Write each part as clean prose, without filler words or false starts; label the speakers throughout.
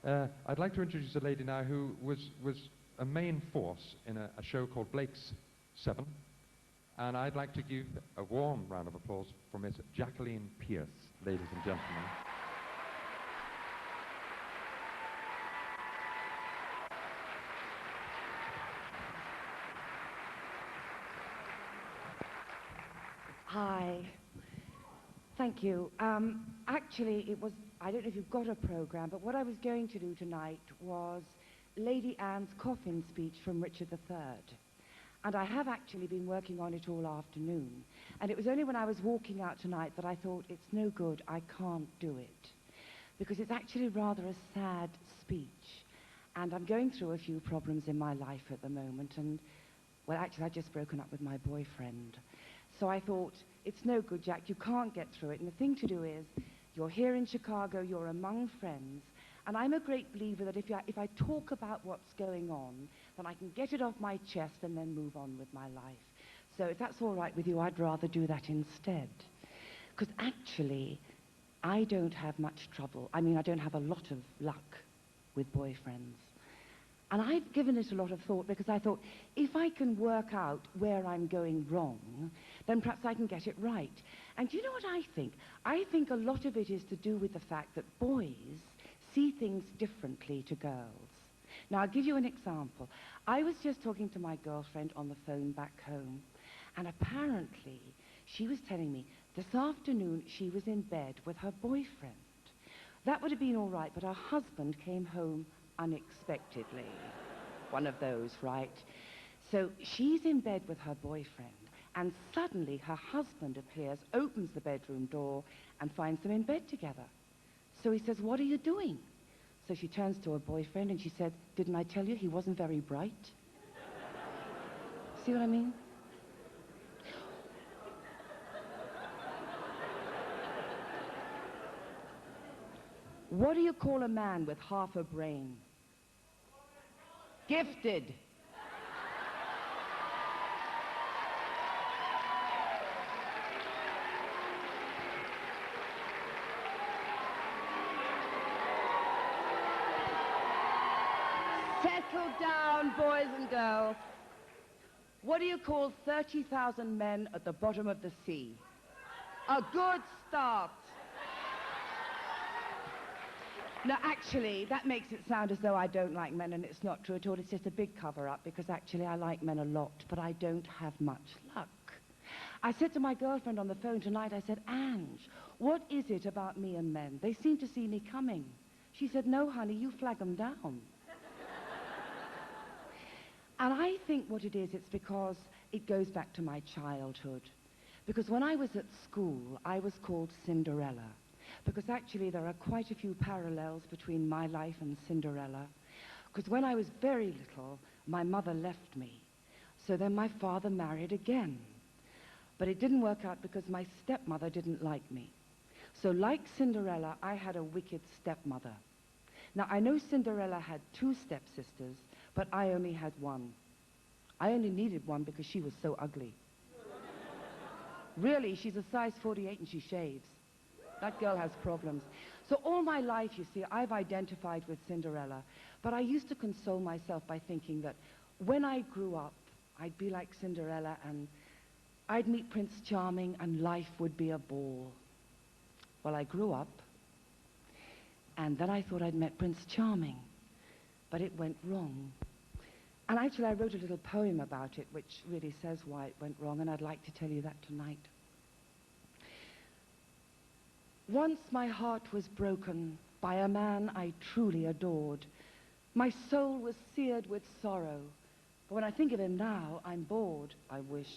Speaker 1: I'd like to introduce a lady now who was a main force in a show called Blake's 7, and I'd like to give a warm round of applause for Miss Jacqueline Pearce, ladies and gentlemen.
Speaker 2: Hi. Thank you. Actually, I don't know if you've got a program, but what I was going to do tonight was Lady Anne's coffin speech from Richard III. And I have actually been working on it all afternoon. And it was only when I was walking out tonight that I thought, it's no good, I can't do it. Because it's actually rather a sad speech. And I'm going through a few problems in my life at the moment. And, well, actually, I've just broken up with my boyfriend. So I thought, it's no good, Jack, you can't get through it. And the thing to do is, you're here in Chicago, you're among friends, and I'm a great believer that if I talk about what's going on, then I can get it off my chest and then move on with my life. So if that's all right with you, I'd rather do that instead. Because actually, I don't have much trouble. I mean, I don't have a lot of luck with boyfriends. And I've given it a lot of thought because I thought, if I can work out where I'm going wrong, then perhaps I can get it right. And do you know what I think? I think a lot of it is to do with the fact that boys see things differently to girls. Now, I'll give you an example. I was just talking to my girlfriend on the phone back home, and apparently she was telling me this afternoon she was in bed with her boyfriend. That would have been all right, but her husband came home unexpectedly. One of those, right? So she's in bed with her boyfriend, and suddenly her husband appears, opens the bedroom door, and finds them in bed together. So he says, "What are you doing?" So she turns to her boyfriend and she said, "Didn't I tell you he wasn't very bright?" See what I mean? What do you call a man with half a brain? Gifted. Settle down, boys and girls. What do you call 30,000 men at the bottom of the sea? A good start. Now, actually, that makes it sound as though I don't like men, and it's not true at all. It's just a big cover-up, because actually I like men a lot, but I don't have much luck. I said to my girlfriend on the phone tonight, I said, "Ange, what is it about me and men? They seem to see me coming." She said, "No, honey, you flag them down." And I think what it is, it's because it goes back to my childhood. Because when I was at school, I was called Cinderella. Because actually there are quite a few parallels between my life and Cinderella. Because when I was very little, my mother left me. So then my father married again. But it didn't work out because my stepmother didn't like me. So like Cinderella, I had a wicked stepmother. Now, I know Cinderella had 2 stepsisters, but I only had one. I only needed one because she was so ugly. Really, she's a size 48 and she shaves. That girl has problems. So all my life, you see, I've identified with Cinderella, but I used to console myself by thinking that when I grew up, I'd be like Cinderella and I'd meet Prince Charming and life would be a ball. Well, I grew up, and then I thought I'd met Prince Charming, but it went wrong. And actually, I wrote a little poem about it, which really says why it went wrong, and I'd like to tell you that tonight. Once my heart was broken by a man I truly adored. My soul was seared with sorrow, but when I think of him now, I'm bored, I wish.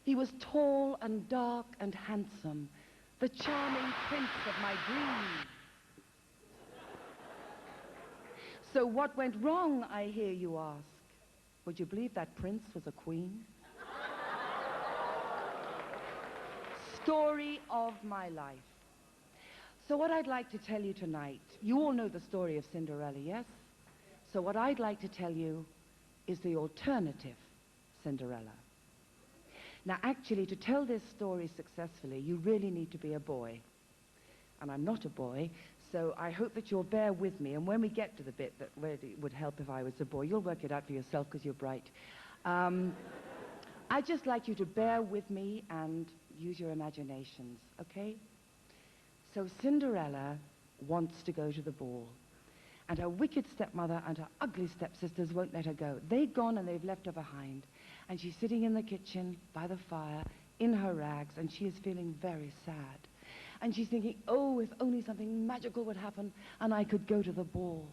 Speaker 2: He was tall and dark and handsome, the charming prince of my dreams. So what went wrong, I hear you ask? Would you believe that prince was a queen? Story of my life. So what I'd like to tell you tonight, you all know the story of Cinderella, yes? So what I'd like to tell you is the alternative Cinderella. Now, actually, to tell this story successfully, you really need to be a boy. And I'm not a boy, So I hope that you'll bear with me. And when we get to the bit that where it would help if I was a boy, you'll work it out for yourself because you're bright. I'd just like you to bear with me and use your imaginations, okay? So Cinderella wants to go to the ball. And her wicked stepmother and her ugly stepsisters won't let her go. They've gone and they've left her behind. And she's sitting in the kitchen by the fire in her rags, and she is feeling very sad. And she's thinking, oh, if only something magical would happen and I could go to the ball.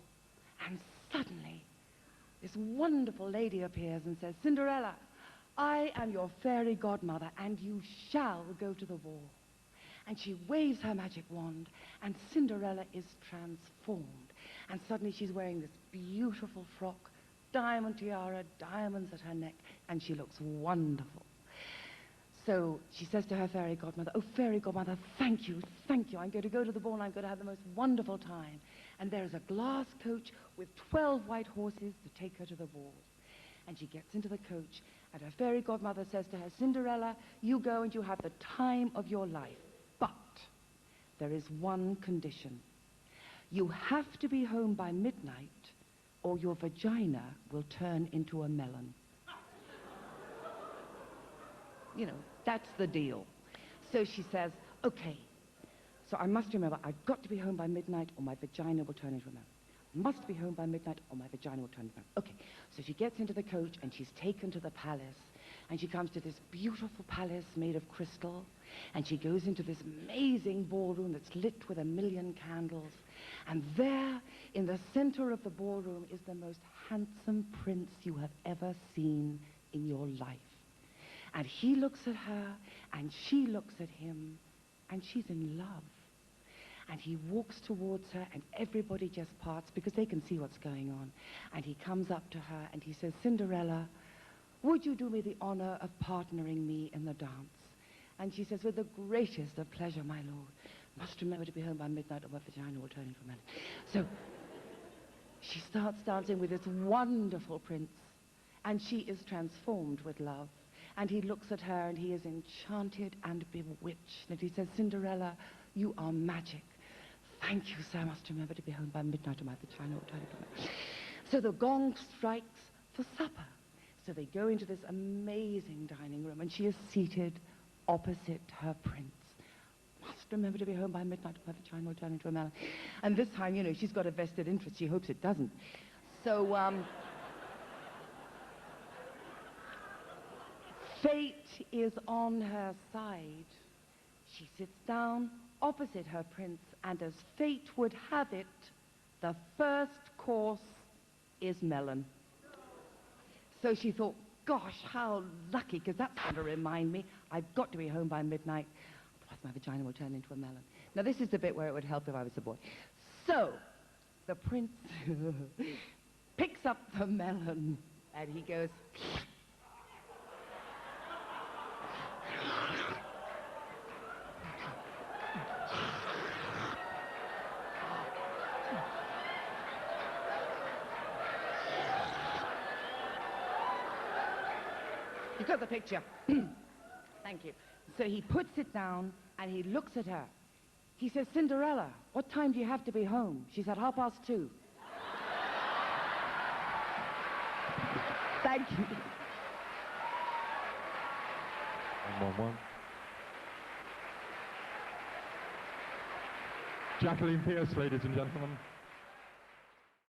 Speaker 2: And suddenly, this wonderful lady appears and says, Cinderella, I am your fairy godmother, and you shall go to the ball. And she waves her magic wand, and Cinderella is transformed. And suddenly she's wearing this beautiful frock, diamond tiara, diamonds at her neck, and she looks wonderful. So she says to her fairy godmother, oh, fairy godmother, thank you, thank you. I'm going to go to the ball, and I'm going to have the most wonderful time. And there's a glass coach with 12 white horses to take her to the ball. And she gets into the coach, and her fairy godmother says to her, Cinderella, you go and you have the time of your life. But there is one condition. You have to be home by midnight, or your vagina will turn into a melon. You know, that's the deal. So she says, okay, so I must remember, I've got to be home by midnight or my vagina will turn into a melon. Must be home by midnight or my vagina will turn into a melon. Okay, so she gets into the coach and she's taken to the palace, and she comes to this beautiful palace made of crystal, and she goes into this amazing ballroom that's lit with 1,000,000 candles, and there in the center of the ballroom is the most handsome prince you have ever seen in your life. And he looks at her, and she looks at him, and she's in love. And he walks towards her, and everybody just parts because they can see what's going on. And he comes up to her, and he says, Cinderella, would you do me the honor of partnering me in the dance? And she says, with the greatest of pleasure, my lord. Must remember to be home by midnight, or my vagina will turn into a melon. So she starts dancing with this wonderful prince, and she is transformed with love. And he looks at her, and he is enchanted and bewitched. And he says, Cinderella, you are magic. Thank you, sir. I must remember to be home by midnight, or my vagina will turn into a melon. So the gong strikes for supper. So they go into this amazing dining room, and she is seated opposite her prince. Must remember to be home by midnight, or my vagina will turn into a melon. And this time, you know, she's got a vested interest. She hopes it doesn't. So, fate is on her side. She sits down opposite her prince, and as fate would have it, the first course is melon. So she thought, gosh, how lucky, because that's going to remind me I've got to be home by midnight, otherwise my vagina will turn into a melon. Now, this is the bit where it would help if I was a boy. So the prince picks up the melon, and he goes... You got the picture. Thank you. So he puts it down, and he looks at her. He says, Cinderella, what time do you have to be home? She said, 2:30. Thank you.
Speaker 1: 111. Jacqueline Pearce, ladies and gentlemen.